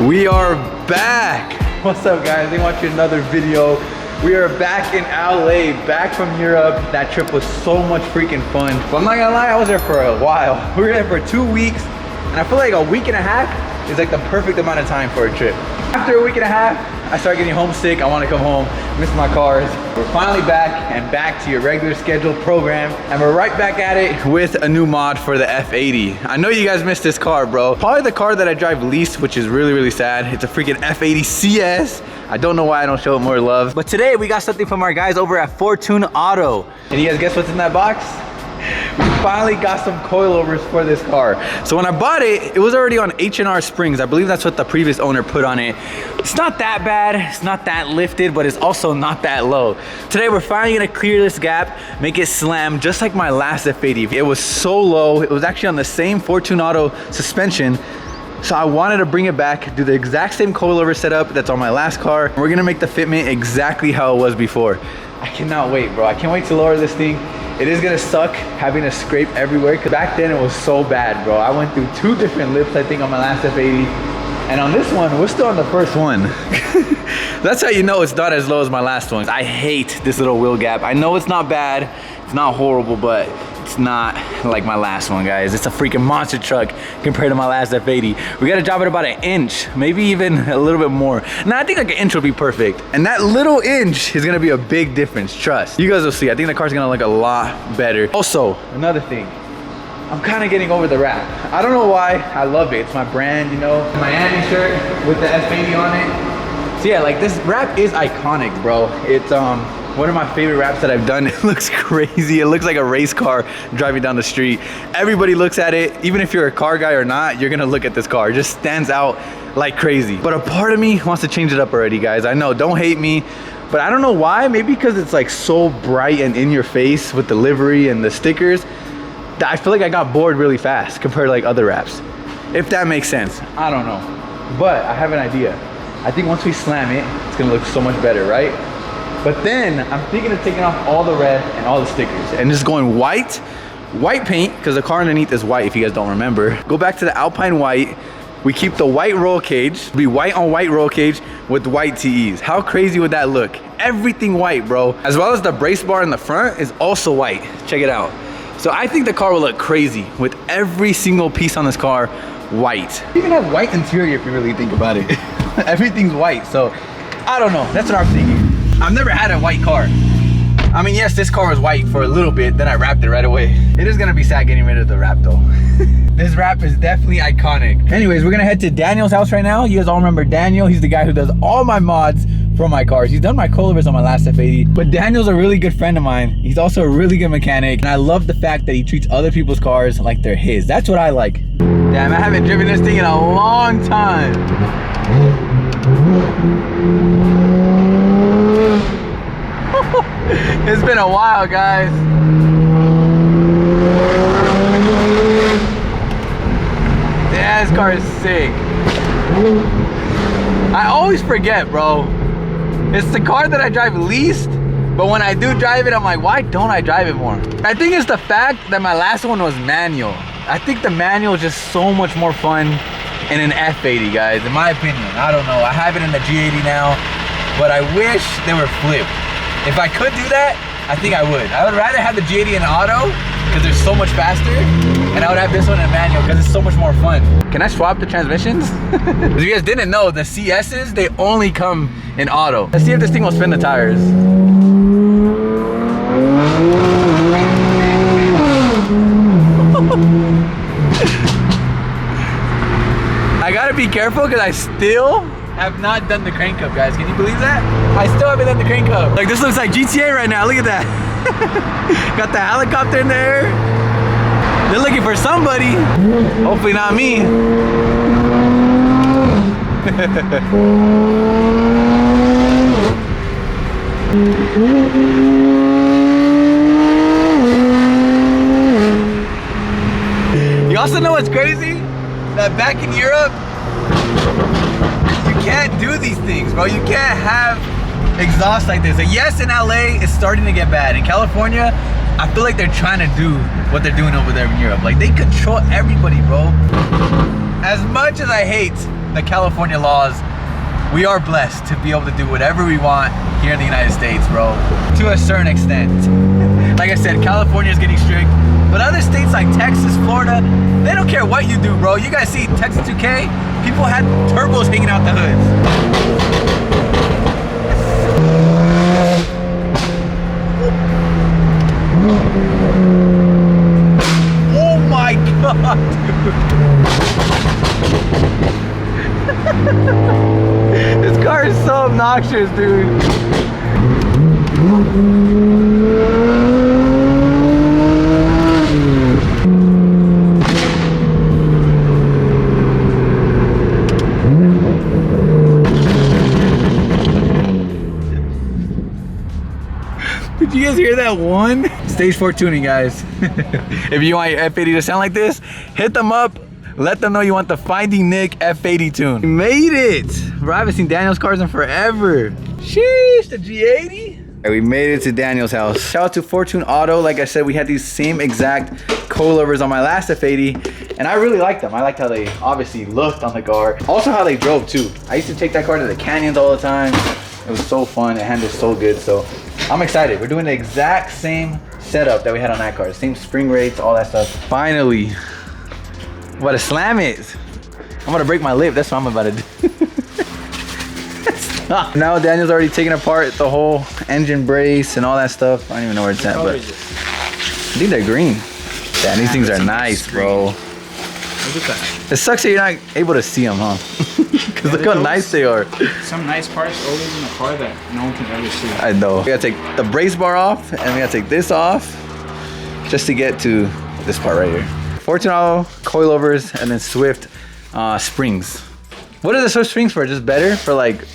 We are back. What's up, guys? They want you another video. We are back in LA, back from Europe. That trip was so much freaking fun. But I'm not gonna lie, I was there for a while. We were there for 2 weeks, and I feel like a week and a half is like the perfect amount of time for a trip. After a week and a half, I started getting homesick. I want to come home, miss my cars. We're finally back and back to your regular scheduled program. And we're right back at it with a new mod for the F80. I know you guys missed this car, bro. Probably the car that I drive least, which is really, really sad. It's a freaking F80 CS. I don't know why I don't show it more love. But today we got something from our guys over at Fortune Auto. And you guys guess what's in that box? We finally got some coilovers for this car. So when I bought it, it was already on H&R springs. I believe that's what the previous owner put on it. It's not that bad, it's not that lifted, but it's also not that low. Today we're finally gonna clear this gap, make it slam just like my last F80. It was so low, it was actually on the same Fortune Auto suspension. So I wanted to bring it back, do the exact same coilover setup that's on my last car. We're gonna make the fitment exactly how it was before. I cannot wait, bro. I can't wait to lower this thing. It is gonna suck having to scrape everywhere, because back then it was so bad, bro. I went through 2 different lips, I think, on my last F80. And on this one, we're still on the first one. That's how you know it's not as low as my last one. I hate this little wheel gap. I know it's not bad, it's not horrible, but it's not like my last one, guys. It's a freaking monster truck compared to my last F80. We gotta drop it about 1 inch, maybe even a little bit more. Now I think like 1 inch will be perfect. And that little inch is gonna be a big difference, trust. You guys will see, I think the car's gonna look a lot better. Also, another thing, I'm kind of getting over the wrap. I don't know why, I love it. It's my brand, you know. Miami shirt with the F80 on it. So yeah, like this wrap is iconic, bro. It's one of my favorite wraps that I've done. It looks crazy. It looks like a race car driving down the street. Everybody looks at it. Even if you're a car guy or not, you're gonna look at this car. It just stands out like crazy. But a part of me wants to change it up already, guys. I know, don't hate me, but I don't know why. Maybe because it's like so bright and in your face with the livery and the stickers, that I feel like I got bored really fast compared to like other wraps. If that makes sense, I don't know. But I have an idea. I think once we slam it, it's gonna look so much better, right? But then I'm thinking of taking off all the red and all the stickers and just going white paint, because the car underneath is white if you guys don't remember. Go back to the Alpine white. We keep the white roll cage, be white on white roll cage with white TEs. How crazy would that look? Everything white, bro. As well as the brace bar in the front is also white. Check it out. So I think the car will look crazy with every single piece on this car white. You even have white interior if you really think about it. Everything's white, so I don't know. That's what I'm thinking. I've never had a white car. I mean, yes, this car was white for a little bit, then I wrapped it right away. It is gonna be sad getting rid of the wrap though. This wrap is definitely iconic. Anyways, we're gonna head to Daniel's house right now. You guys all remember Daniel. He's the guy who does all my mods for my cars. He's done my coilovers on my last F80, but Daniel's a really good friend of mine. He's also a really good mechanic, and I love the fact that he treats other people's cars like they're his. That's what I like. Damn, I haven't driven this thing in a long time. It's been a while, guys. Yeah, this car is sick. I always forget, bro. It's the car that I drive least, but when I do drive it, I'm like, why don't I drive it more? I think it's the fact that my last one was manual. I think the manual is just so much more fun in an F80, guys, in my opinion. I don't know. I have it in the G80 now, but I wish they were flipped. If I could do that, I think I would. I would rather have the G80 in auto because they're so much faster, and I would have this one in manual because it's so much more fun. Can I swap the transmissions? If you guys didn't know, the CSs, they only come in auto. Let's see if this thing will spin the tires. I gotta be careful because I still have not done the crank up, guys. Can you believe that? I still haven't done the crank up. Like, this looks like GTA right now. Look at that. Got the helicopter in the air. They're looking for somebody. Hopefully not me. You also know what's crazy? That back in Europe, you can't do these things, bro. You can't have exhaust like this. Like, yes, in LA, it's starting to get bad. In California, I feel like they're trying to do what they're doing over there in Europe. Like, they control everybody, bro. As much as I hate the California laws, we are blessed to be able to do whatever we want here in the United States, bro. To a certain extent. Like I said, California is getting strict, but other states like Texas, Florida, they don't care what you do, bro. You guys see Texas 2K? People had turbos hanging out the hoods. Oh my God, dude. This car is so obnoxious, dude. Did you guys hear that one? Stage 4 tuning, guys. If you want your F80 to sound like this, hit them up. Let them know you want the FindingNick F80 tune. We made it! Bro, I haven't seen Daniel's cars in forever. Sheesh, the G80. Right, we made it to Daniel's house. Shout out to Fortune Auto. Like I said, we had these same exact coilovers on my last F80, and I really liked them. I liked how they obviously looked on the car. Also how they drove too. I used to take that car to the canyons all the time. It was so fun, it handled so good, so I'm excited. We're doing the exact same setup that we had on that car. Same spring rates, all that stuff. Finally, I'm about to slam it. I'm about to break my lip, that's what I'm about to do. Now Daniel's already taken apart the whole engine brace and all that stuff. I don't even know where it's at, but I think they're green. Damn, these things are nice, bro. Look at that. It sucks that you're not able to see them, huh? Because look how nice they are. Some nice parts always in the car that no one can ever see. I know. We gotta take the brace bar off, and we gotta take this off just to get to this part right here. Fortune Auto, coilovers, and then Swift springs. What are the Swift springs for? Just better for like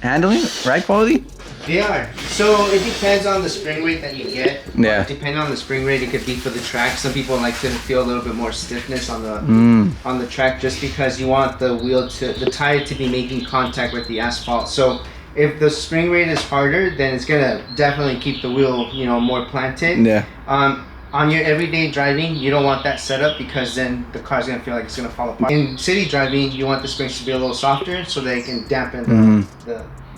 handling, ride quality? They are. So it depends on the spring rate that you get. Yeah. Depending on the spring rate, it could be for the track. Some people like to feel a little bit more stiffness on the track, just because you want the wheel to, the tire to be making contact with the asphalt. So if the spring rate is harder, then it's gonna definitely keep the wheel, you know, more planted. Yeah. On your everyday driving, you don't want that setup, because then the car's gonna feel like it's gonna fall apart. In city driving, you want the springs to be a little softer so they can dampen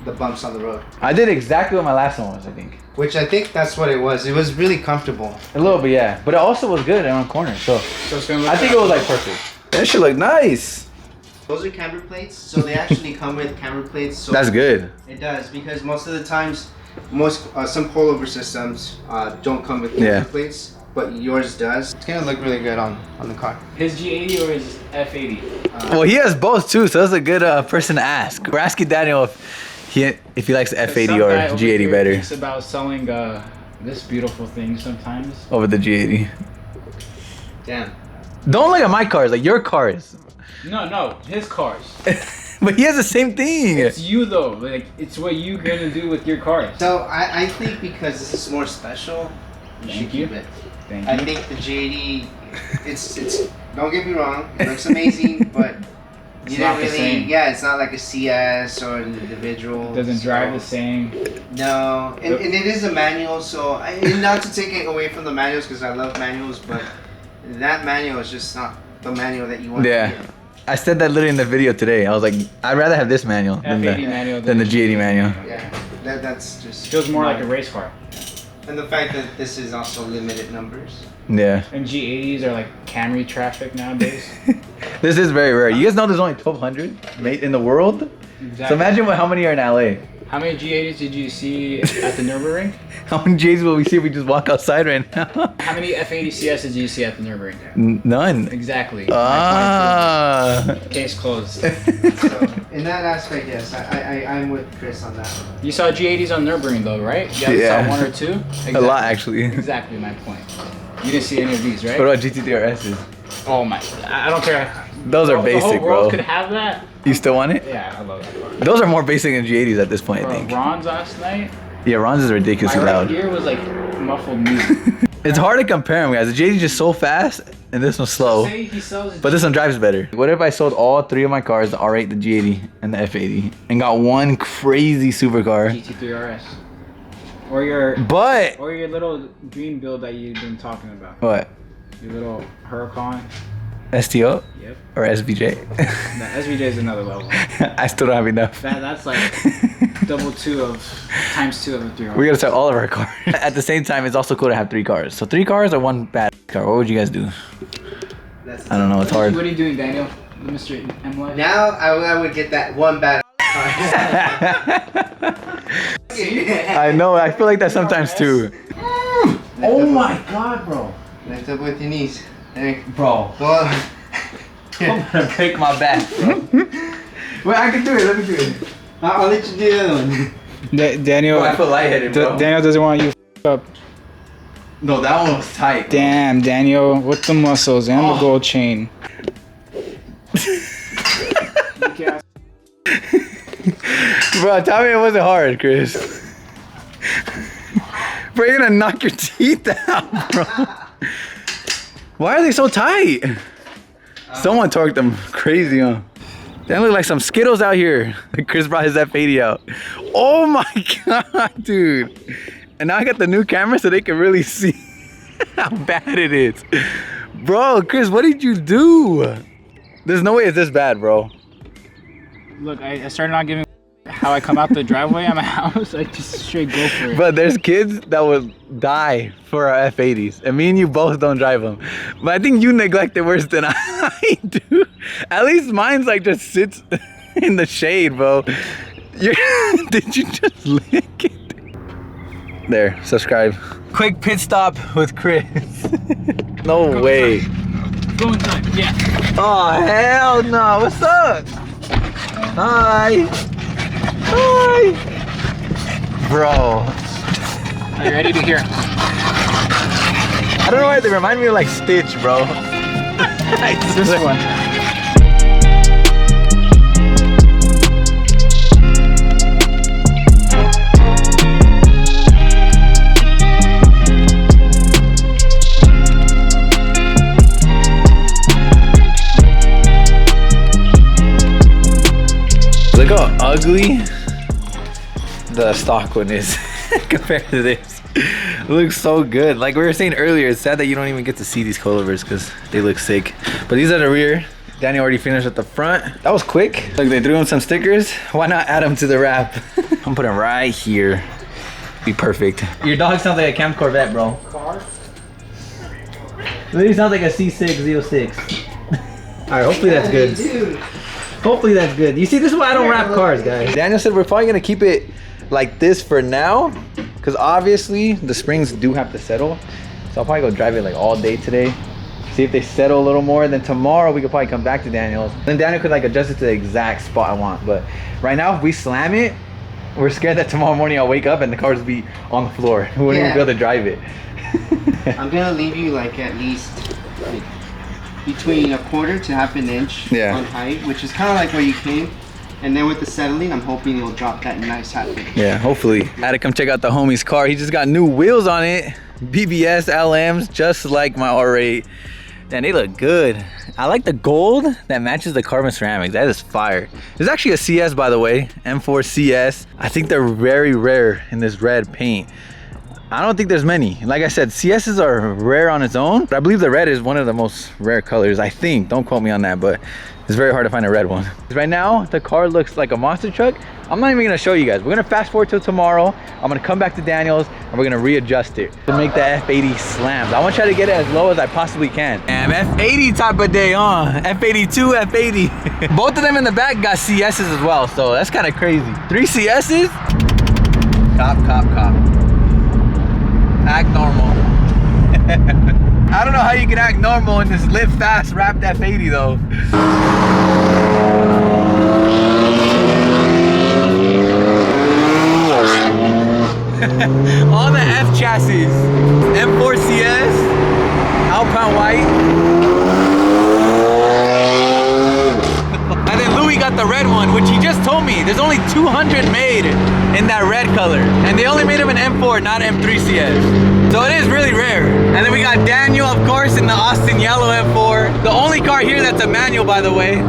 the bumps on the road. I did exactly what my last one was, I think. Which I think that's what it was. It was really comfortable. A little bit, yeah. But it also was good on corners, so it's gonna look I think it was like perfect. That should look nice. Those are camber plates, so they actually come with camber plates. So that's good. It does, because most of the times, some coilover systems don't come with camber plates, but yours does. It's gonna look really good on the car. His G80 or his F80? Well, he has both too, so that's a good person to ask. We're asking Daniel if he likes the F80 or G80 better. It's about selling this beautiful thing sometimes over the G80. Damn. Don't look at my cars, like your cars. No, his cars. But he has the same thing. It's you though, like it's what you gonna do with your cars. So I think because this is more special, you should keep it. Thank you. I think the G80, it's don't get me wrong, it looks amazing, but it's not the same. Yeah, it's not like a CS or an individual. It doesn't drive the same. No, and it is a manual, so and not to take it away from the manuals, because I love manuals, but that manual is just not the manual that you want. Yeah. To get. I said that literally in the video today. I was like, I'd rather have this manual than the G80 manual. Yeah, that's just feels more like a race car. And the fact that this is also limited numbers. Yeah. And G80s are like Camry traffic nowadays. This is very rare. You guys know there's only 1,200 made in the world? Exactly. So imagine how many are in LA. How many G80s did you see at the Nürburgring? How many J's will we see if we just walk outside right now? How many F80 CSs did you see at the Nürburgring? None. Exactly. Case closed. So in that aspect, yes, I'm with Chris on that one. You saw G80s on Nürburgring though, right? You saw one or two? Exactly. A lot actually. Exactly my point. You didn't see any of these, right? What about GT3RSs? Oh my, I don't care. Those are basic, the whole world bro. could have that. You still want it? Yeah, I love that car. Those are more basic than G80s at this point, I think. Ron's last night. Yeah, Ron's is ridiculously loud. My right ear was like muffled music. It's hard to compare them, guys. The G80 is just so fast, and this one's slow. But this one drives better. What if I sold all three of my cars, the R8, the G80, and the F80, and got one crazy supercar? GT3 RS. Or your little dream build that you've been talking about. What? Your little Huracan. STO? Yep. Or SVJ? No, SVJ is another level. I still don't have enough. That's like times two of a 3 horse. We gotta sell all of our cars. At the same time, it's also cool to have 3 cars. So 3 cars or 1 bad car? What would you guys do? I don't know, it's hard. What are you doing, Daniel? Mr. M Life? Now I would get that 1 bad car. I know, I feel like that sometimes too. Oh my god, bro. Lift up with your knees. There. Bro. Go. I'm gonna break my back, bro. Wait, I can do it, let me do it. I'll let you do the other one. Daniel. Bro, I feel lightheaded, bro. Daniel doesn't want you to f up. No, that one was tight. Bro. Damn, Daniel, with the muscles and the gold chain. Bro, tell me it wasn't hard, Chris. Bro, you're gonna knock your teeth out, bro. Why are they so tight? Someone torqued them crazy, huh? They look like some Skittles out here. Chris brought his F80 out. Oh my god, dude. And now I got the new camera so they can really see how bad it is. Bro, Chris, what did you do? There's no way it's this bad, bro. Look, I started not giving how I come out the driveway at my house. I just straight go for it. But there's kids that would die for our F80s. And me and you both don't drive them. But I think you neglect it worse than I do. At least mine's like just sits in the shade, bro. Did you just lick it? There, subscribe. Quick pit stop with Chris. No way. Go inside, yeah. Oh, hell no. What's up? Hi. Hi. Bro. Are you ready to hear? I don't know why they remind me of like Stitch, bro. This one. Look how ugly the stock one is compared to this. It looks so good. Like we were saying earlier, it's sad that you don't even get to see these coilovers because they look sick. But these are the rear. Danny already finished at the front. That was quick. Look, they threw in some stickers. Why not add them to the wrap? I'm putting right here. Be perfect. Your dog sounds like a Camp Corvette, bro. Car? Literally sounds like a C606. Alright, hopefully that's good. Dude. Hopefully that's good. You see, this is why I don't wrap cars, guys. Daniel said we're probably gonna keep it like this for now, because obviously the springs do have to settle. So I'll probably go drive it like all day today. See if they settle a little more. Then tomorrow we could probably come back to Daniel's. Then Daniel could like adjust it to the exact spot I want. But right now, if we slam it, we're scared that tomorrow morning I'll wake up and the cars will be on the floor. We wouldn't even be able to drive it. I'm gonna leave you like at least like between 1/4 to 1/2 inch on height, which is kind of like where you came. And then with the settling, I'm hoping it'll drop that nice 1/2 inch. Yeah, hopefully. I had to come check out the homie's car. He just got new wheels on it. BBS LMs, just like my R8. And they look good. I like the gold that matches the carbon ceramics. That is fire. There's actually a CS, by the way, M3CS. I think they're very rare in this red paint. I don't think there's many. Like I said, CSs are rare on its own, but I believe the red is one of the most rare colors, I think. Don't quote me on that, but it's very hard to find a red one. Right now, the car looks like a monster truck. I'm not even gonna show you guys. We're gonna fast forward till tomorrow. I'm gonna come back to Daniel's and we're gonna readjust it to make the F80 slams. I want to try to get it as low as I possibly can. And F80 type of day, F82, F80. Both of them in the back got CSs as well, so that's kind of crazy. 3 CSs? Cop, cop, cop. Act normal. I don't know how you can act normal and just live fast, wrapped F80 though. All the F chassis. M3CS, Alpine White. And then Louis got the red one, which he just told me there's only 200 made in that red color. And they only made them in M4, not M3CS. So it is really rare. And then we got Daniel, of course, in the Austin yellow M4. The only car here that's a manual, by the way.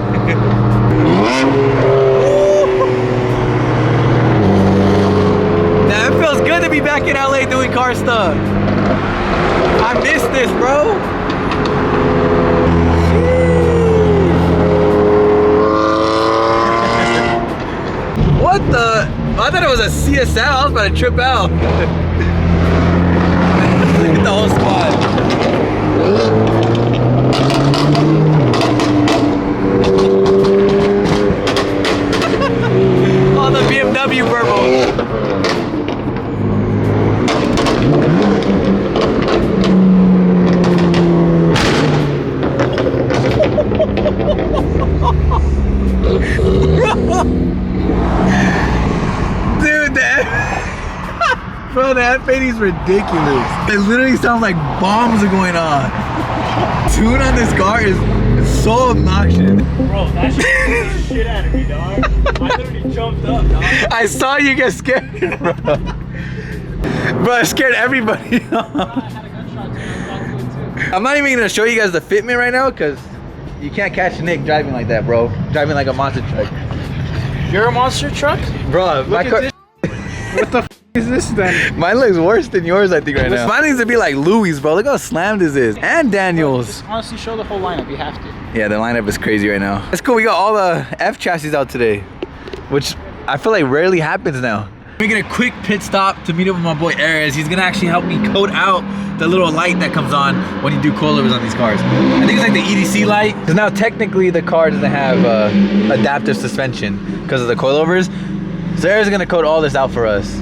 Now, it feels good to be back in LA doing car stuff. I miss this, bro. What the? I thought it was a CSL. I was about to trip out. Look at the whole squad. Oh, the BMW purple. Dude, bro, the F80 is ridiculous. It literally sounds like bombs are going on. Tune on this car is so obnoxious. Bro, that shit scared the shit out of me, dog. I literally jumped up, dog. I saw you get scared, bro. Bro, it scared everybody. I had a gunshot too. I'm not even gonna show you guys the fitment right now because you can't catch Nick driving like that, bro. Driving like a monster truck. You're a monster truck? Bro, my car. What the f is this then? Mine looks worse than yours, I think, right now. Mine needs to be like Louis, bro. Look how slammed this is. And Daniel's. Just honestly, show the whole lineup. You have to. Yeah, the lineup is crazy right now. It's cool. We got all the F chassis out today, which I feel like rarely happens now. Making a quick pit stop to meet up with my boy Ares. He's gonna actually help me coat out the little light that comes on when you do coilovers on these cars. I think it's like the EDC light. Because now technically the car doesn't have adaptive suspension because of the coilovers. So Ares is gonna coat all this out for us.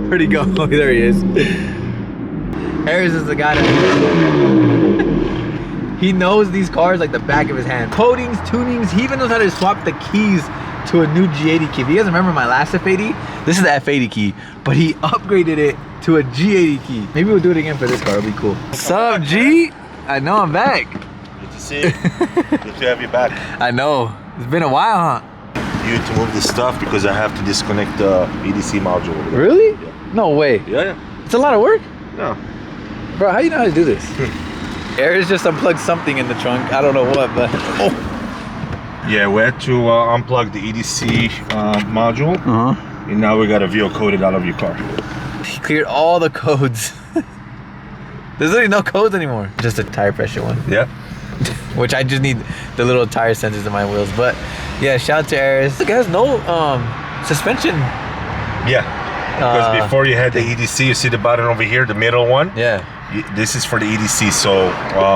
Where'd he go? Oh, there he is. Ares is the guy that he knows these cars like the back of his hand. Coatings, tunings, he even knows how to swap the keys to a new G80 key. If you guys remember my last F80, this is the F80 key, but he upgraded it to a G80 key. Maybe we'll do it again for this car, it'll be cool. What's up, G? I know I'm back. Good to see you. Good to have you back. I know, it's been a while, huh? You need to move this stuff because I have to disconnect the EDC module. Really? Yeah. No way. Yeah. It's a lot of work? No. Bro, how do you know how to do this? Ares just unplugged something in the trunk. I don't know what, but oh. Yeah, we had to unplug the EDC module, and now we got a VO coded out of your car. He cleared all the codes. There's literally no codes anymore. Just a tire pressure one. Yeah. Which I just need the little tire sensors in my wheels. But yeah, shout out to Ares. It has no suspension. Yeah. Because before you had the EDC, you see the button over here, the middle one? Yeah. This is for the EDC, so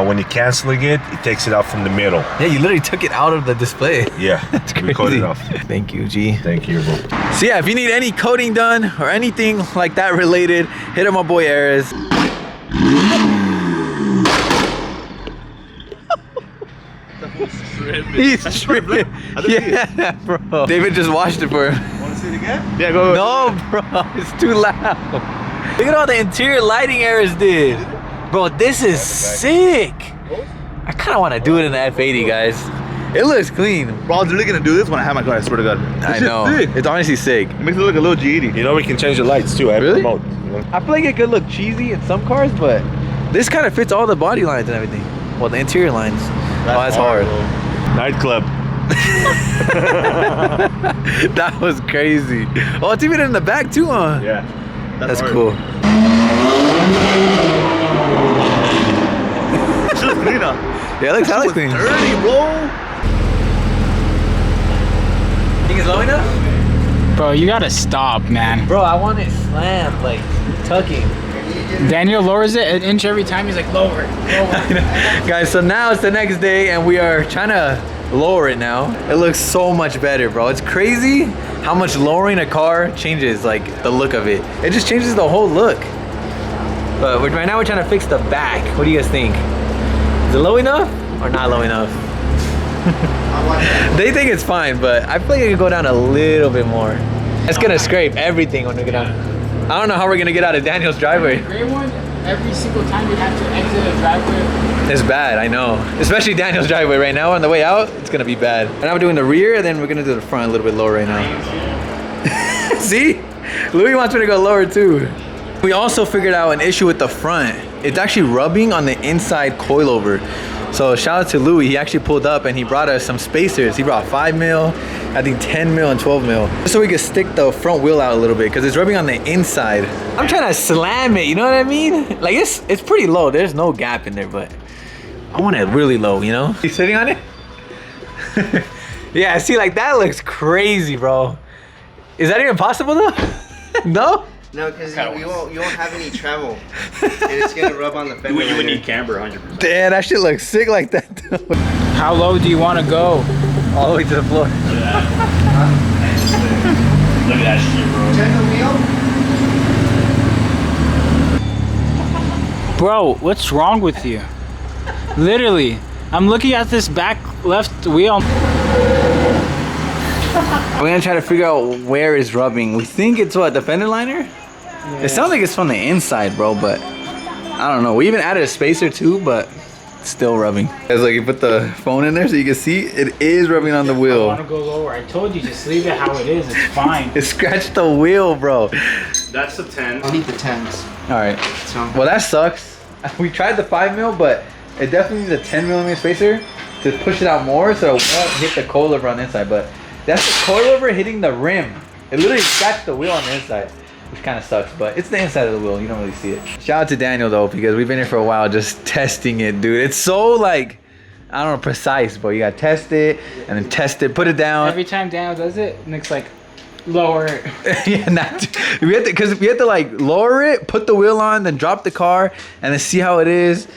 when you're canceling it, it takes it out from the middle. Yeah, you literally took it out of the display. Yeah, that's crazy. We coded it off. Thank you, G. Thank you, bro. So yeah, if you need any coding done or anything like that related, hit up my boy Ares. He's tripping. Yeah, bro. David just watched it for him. Want to see it again? Yeah, go. No, bro, it's too loud. Look at all the interior lighting Ares did. Bro, this is sick. I kind of want to do it in the F80, guys. It looks clean. Bro, I was really gonna do this when I had my car, I swear to God. I know. It's honestly sick. It makes it look a little G80. You know, we can change the lights too. I have Really? remote. You know? I feel like it could look cheesy in some cars, but this kind of fits all the body lines and everything. Well, the interior lines. That's hard. Nightclub. That was crazy. Oh, it's even in the back too, huh? Yeah. That's cool. It's just clean up. Yeah, it looks hella clean. Dirty, bro. Think it's low enough? Bro, you gotta stop, man. Bro, I want it slammed, like tucking. Daniel lowers it an inch every time. He's like, lower, lower. Guys, so now it's the next day and we are trying to lower it now. It looks so much better, bro. It's crazy how much lowering a car changes like the look of it. It just changes the whole look. But right now we're trying to fix the back. What do you guys think? Is it low enough or not low enough? They think it's fine, but I feel like it could go down a little bit more. It's gonna scrape everything when we get down. I don't know how we're gonna get out of Daniel's driveway. The gray one, every single time you have to exit a driveway. It's bad, I know. Especially Daniel's driveway right now. On the way out, it's gonna be bad. And now we're doing the rear, and then we're gonna do the front a little bit lower right now. See? Louis wants me to go lower too. We also figured out an issue with the front. It's actually rubbing on the inside coilover. So shout out to Louis, he actually pulled up and he brought us some spacers. He brought 5 mil, I think 10 mil and 12 mil. Just so we could stick the front wheel out a little bit because it's rubbing on the inside. I'm trying to slam it, you know what I mean? Like it's pretty low, there's no gap in there, but I want it really low, you know? You sitting on it? Yeah, see, like that looks crazy, bro. Is that even possible though? No? No, because you won't have any travel. And it's gonna rub on the fender. You would need camber 100%. Damn, that shit looks sick like that though. How low do you want to go? All the way to the floor. Look at that shit, bro. Bro, what's wrong with you? Literally, I'm looking at this back left wheel. We're gonna try to figure out where is rubbing. We think it's what, the fender liner? Yeah. It sounds like it's from the inside, bro, but I don't know. We even added a spacer too, but it's still rubbing. Guys, like, you put the phone in there so you can see it is rubbing on the wheel. I want to go lower. I told you, just leave it how it is. It's fine. It scratched the wheel, bro. That's the 10. I'll need the 10s. All right. So. Well, that sucks. We tried the 5mm, but it definitely needs a 10mm spacer to push it out more so it won't hit the coilover on the inside. But that's the coilover hitting the rim. It literally scratched the wheel on the inside, which kind of sucks, but it's the inside of the wheel. You don't really see it. Shout out to Daniel though, because we've been here for a while just testing it, dude. It's so like, I don't know, precise, bro. You gotta test it and then test it, put it down. Every time Daniel does it, Nick's like, lower it. Yeah, we have to like lower it, put the wheel on, then drop the car, and then see how it is,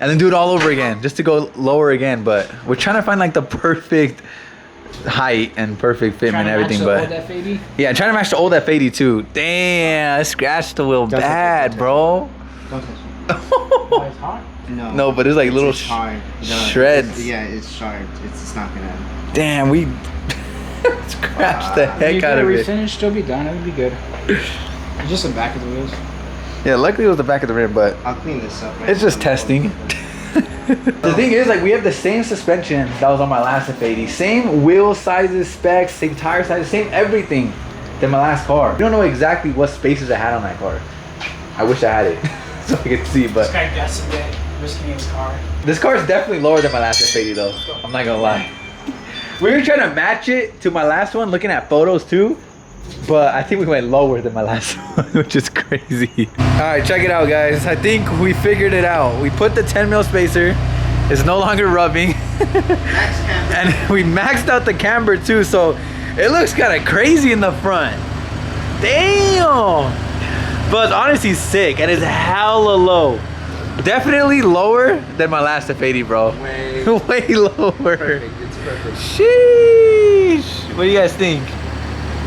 and then do it all over again, just to go lower again. But we're trying to find like the perfect height and perfect fitment and everything. But yeah, trying to match the old F80 too. Damn, I scratched the wheel bad, bro. Don't touch it. Oh, it's hot? No, but there's like little hard. shreds. It's sharp. It's not gonna. Damn, we scratched the heck out of it. Refinish, still be done. It would be good. It's just the back of the wheels. Yeah, luckily it was the back of the rim, but I'll clean this up. it's just testing. The thing is, like, we have the same suspension that was on my last F80, same wheel sizes, specs, same tire sizes, same everything than my last car. We don't know exactly what spacers I had on that car. I wish I had it so I could see, but this guy guessed a bit, risking his car. this car is definitely lower than my last F80 though. I'm not gonna lie. We were trying to match it to my last one, looking at photos too, but I think we went lower than my last one, which is crazy. All right, check it out, guys. I think we figured it out. We put the 10mm spacer. It's no longer rubbing. And we maxed out the camber too, so it looks kind of crazy in the front. Damn! But it's honestly sick, and it's hella low. Definitely lower than my last F80, bro. Way lower. Perfect. It's perfect. Sheesh. What do you guys think?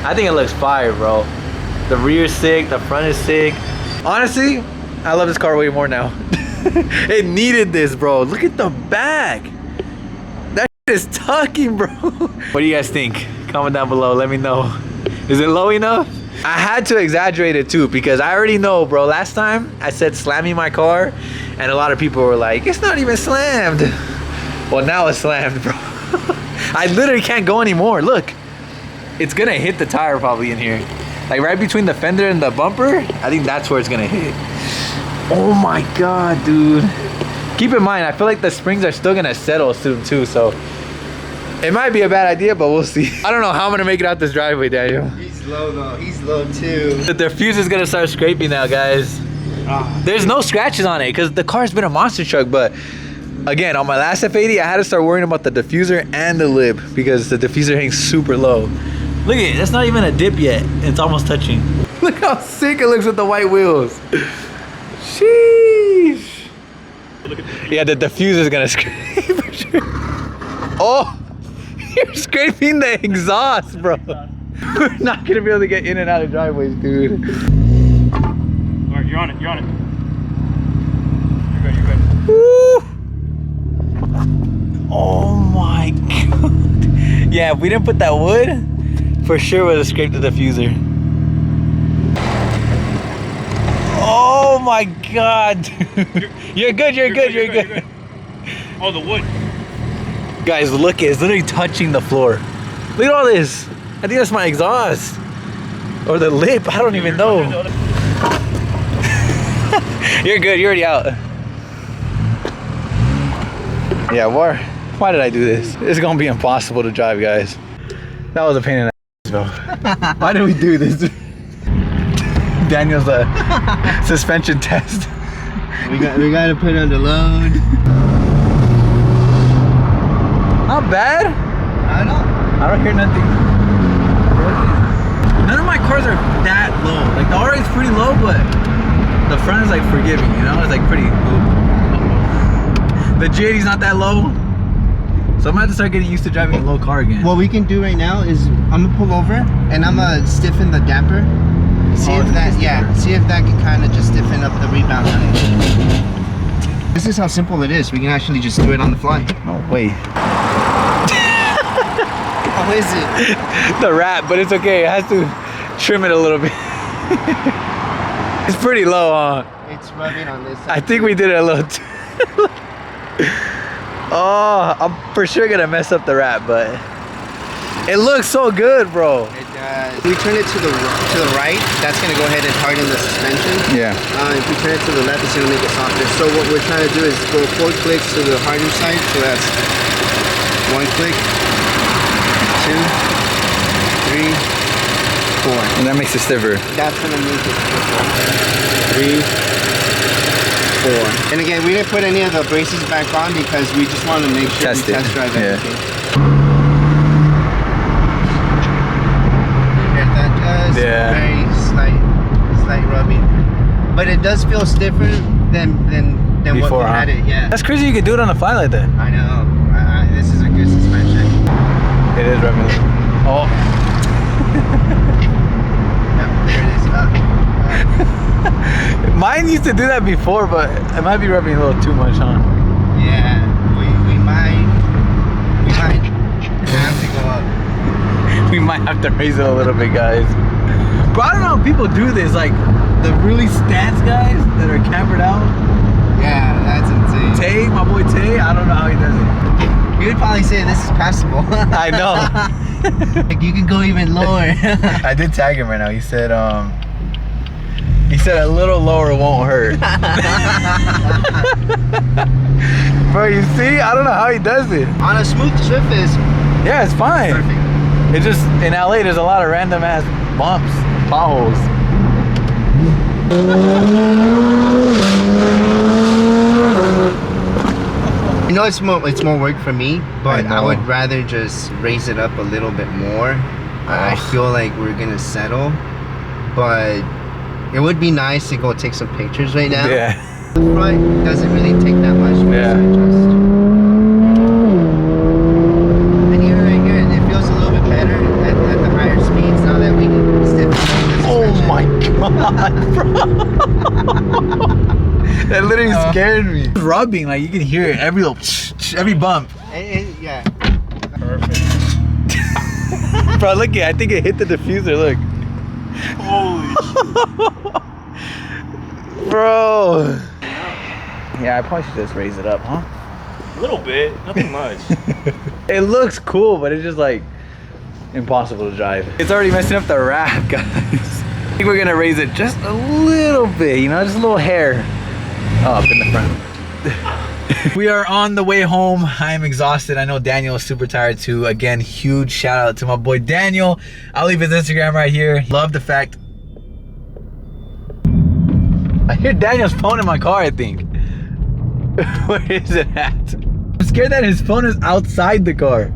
I think it looks fire, bro. The rear's sick, the front is sick. Honestly, I love this car way more now. It needed this, bro. Look at the back. That shit is tucking, bro. What do you guys think? Comment down below, let me know. Is it low enough? I had to exaggerate it too, because I already know, bro. Last time I said slamming my car, and a lot of people were like, it's not even slammed. Well, now it's slammed, bro. I literally can't go anymore. Look, it's gonna hit the tire probably in here. Like right between the fender and the bumper, I think that's where it's gonna hit. Oh my God, dude. Keep in mind, I feel like the springs are still gonna settle soon too, so it might be a bad idea, but we'll see. I don't know how I'm gonna make it out this driveway, Daniel. He's low though. He's low too. The diffuser's gonna start scraping now, guys. There's no scratches on it because the car's been a monster truck, but again, on my last F80, I had to start worrying about the diffuser and the lip because the diffuser hangs super low. Look at it, that's not even a dip yet. It's almost touching. Look how sick it looks with the white wheels. Sheesh. Yeah, the diffuser's gonna scrape for sure. Oh, you're scraping the exhaust, bro. We're not gonna be able to get in and out of driveways, dude. All right, you're on it. You're on it. You're good. You're good. Woo. Oh my God. Yeah, if we didn't put that wood, for sure would have scraped the diffuser. Oh my God, dude. You're good. You're good. Oh, the wood. Guys, look, it's literally touching the floor. Look at all this. I think that's my exhaust. Or the lip, I don't even know. You're good, you're already out. Yeah, why did I do this? It's gonna be impossible to drive, guys. That was a pain in the ass, bro. Why did we do this? Daniel's suspension test. We gotta put on the load. Not bad. I know. I don't hear nothing. None of my cars are that low. Like the R is pretty low, but the front is like forgiving, you know? It's like pretty low. The J80's not that low. So I'm gonna have to start getting used to driving a low car again. What we can do right now is I'm gonna pull over and I'm gonna stiffen the damper. See if that, see if that can kind of just stiffen up the rebound on it. This is how simple it is. We can actually just do it on the fly. Oh wait. How is it? The wrap, but it's okay. It has to trim it a little bit. It's pretty low, huh? It's rubbing on this side. I think we did it a little too. Oh, I'm for sure gonna mess up the wrap, but it looks so good, bro. It does. If we turn it to the right, that's gonna go ahead and harden the suspension. Yeah. If we turn it to the left, it's gonna make it softer. So what we're trying to do is go 4 clicks to the hardened side. So that's 1 click, 2, 3, 4. And that makes it stiffer. That's gonna make it stiffer. 3, 4. And again, we didn't put any of the braces back on because we just want to make sure we test drive everything. And that does very slight rubbing, but it does feel stiffer than Before, what we had it. Yeah. That's crazy. You could do it on the fly like that. I know. This is a good suspension. It is rubbing. Oh. Yep, there it is. Mine used to do that before, but it might be rubbing a little too much, huh? Yeah, we might have to go up. We might have to raise it a little bit, guys. But I don't know how people do this, like the really stance guys that are cambered out. Yeah, that's insane. Tay, my boy Tay, I don't know how he does it. You would probably say this is passable. I know. Like you can go even lower. I did tag him right now. He said a little lower won't hurt. Bro, you see? I don't know how he does it. On a smooth surface, Yeah, it's fine. perfect. It just, in LA, there's a lot of random ass bumps, potholes. You know, it's more work for me, but I would rather just raise it up a little bit more. I feel like we're gonna settle, but it would be nice to go take some pictures right now. Yeah. The front doesn't really take that much for us to adjust. And here, it feels a little bit better at the higher speeds now that we can stiffen the suspension. Oh my god, bro. That literally scared me. It's rubbing, like you can hear it every little every bump. Yeah. Perfect. Bro, look at I think it hit the diffuser, look. Holy Bro. Yeah, I probably should just raise it up, huh? A little bit, nothing much. It looks cool, but it's just like impossible to drive. It's already messing up the wrap, guys. I think we're gonna raise it just a little bit, you know, just a little hair up in the front. We are on the way home. I am exhausted. I know Daniel is super tired too. Again, huge shout out to my boy Daniel. I'll leave his Instagram right here. Love the fact. I hear Daniel's phone in my car, I think. Where is it at? I'm scared that his phone is outside the car.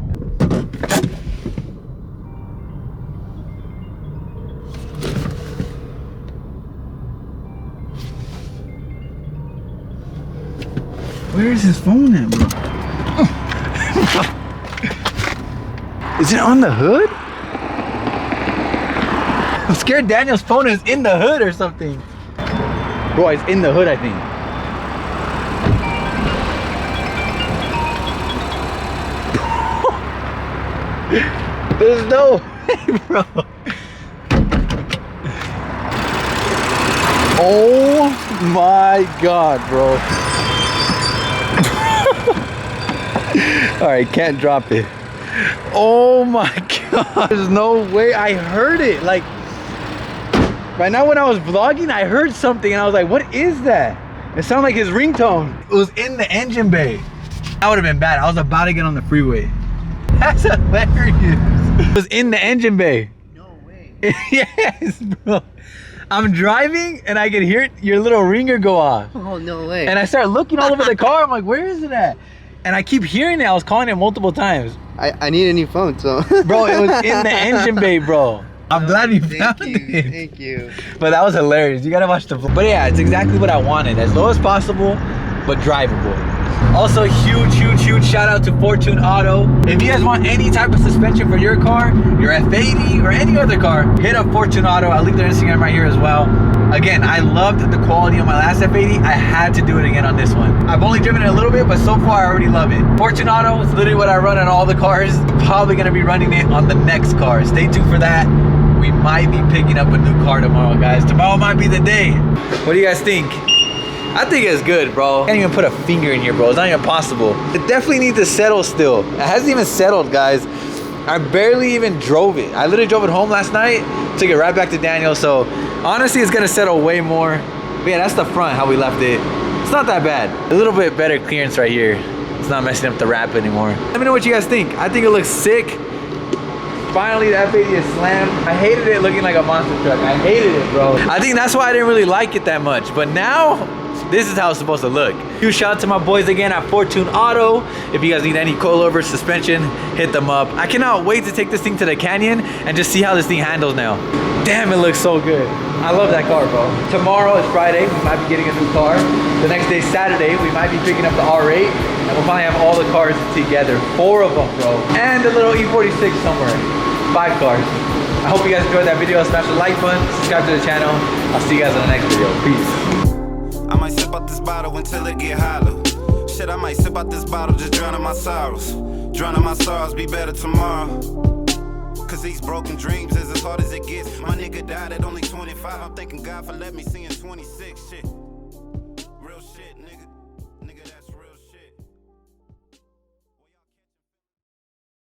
Where is his phone at, bro? Is it on the hood? I'm scared Daniel's phone is in the hood or something. Bro, it's in the hood, I think. There's no way, bro. Oh my god, bro. Alright, can't drop it. Oh my god. There's no way. I heard it. Like, right now when I was vlogging, I heard something and I was like, what is that? It sounded like his ringtone. It was in the engine bay. That would have been bad. I was about to get on the freeway. That's hilarious. It was in the engine bay. No way. Yes, bro. I'm driving and I can hear your little ringer go off. Oh, no way. And I start looking all over the car. I'm like, where is it at? And I keep hearing it. I was calling it multiple times. I need a new phone, so. Bro, it was in the engine bay, bro. I'm glad you found it. Thank you. But that was hilarious. You gotta watch the vlog. But yeah, it's exactly what I wanted. As low as possible, but drivable. Also, huge shout out to Fortune Auto. If you guys want any type of suspension for your car, your F80 or any other car, hit up Fortune Auto. I'll leave their Instagram right here as well. Again, I loved the quality on my last F80. I had to do it again on this one. I've only driven it a little bit, but so far I already love it. Fortune Auto is literally what I run on all the cars. Probably gonna be running it on the next car. Stay tuned for that. We might be picking up a new car tomorrow, guys. Tomorrow might be the day. What do you guys think? I think it's good, bro. I can't even put a finger in here, bro. It's not even possible. It definitely needs to settle still. It hasn't even settled, guys. I barely even drove it. I literally drove it home last night, took it right back to Daniel. So honestly, it's gonna settle way more. But yeah, that's the front, how we left it. It's not that bad. A little bit better clearance right here. It's not messing up the wrap anymore. Let me know what you guys think. I think it looks sick. Finally, the F80 is slammed. I hated it looking like a monster truck. I hated it, bro. I think that's why I didn't really like it that much. But now, this is how it's supposed to look. Huge shout out to my boys again at Fortune Auto. If you guys need any coilover suspension, hit them up. I cannot wait to take this thing to the canyon and just see how this thing handles now. Damn, it looks so good. I love that car, bro. Tomorrow is Friday. We might be getting a new car. The next day, Saturday, we might be picking up the R8. And we'll finally have all the cars together. 4 of them, bro. And a little E46 somewhere. 5 cars. I hope you guys enjoyed that video. Smash the like button, subscribe to the channel. I'll see you guys in the next video. Peace. I might sip out this bottle until it get hollow. Shit, I might sip out this bottle, just drowning my sorrows. Drowning my sorrows, be better tomorrow. Cause these broken dreams is as hard as it gets. My nigga died at only 25. I'm thanking God for letting me see in 26. Shit.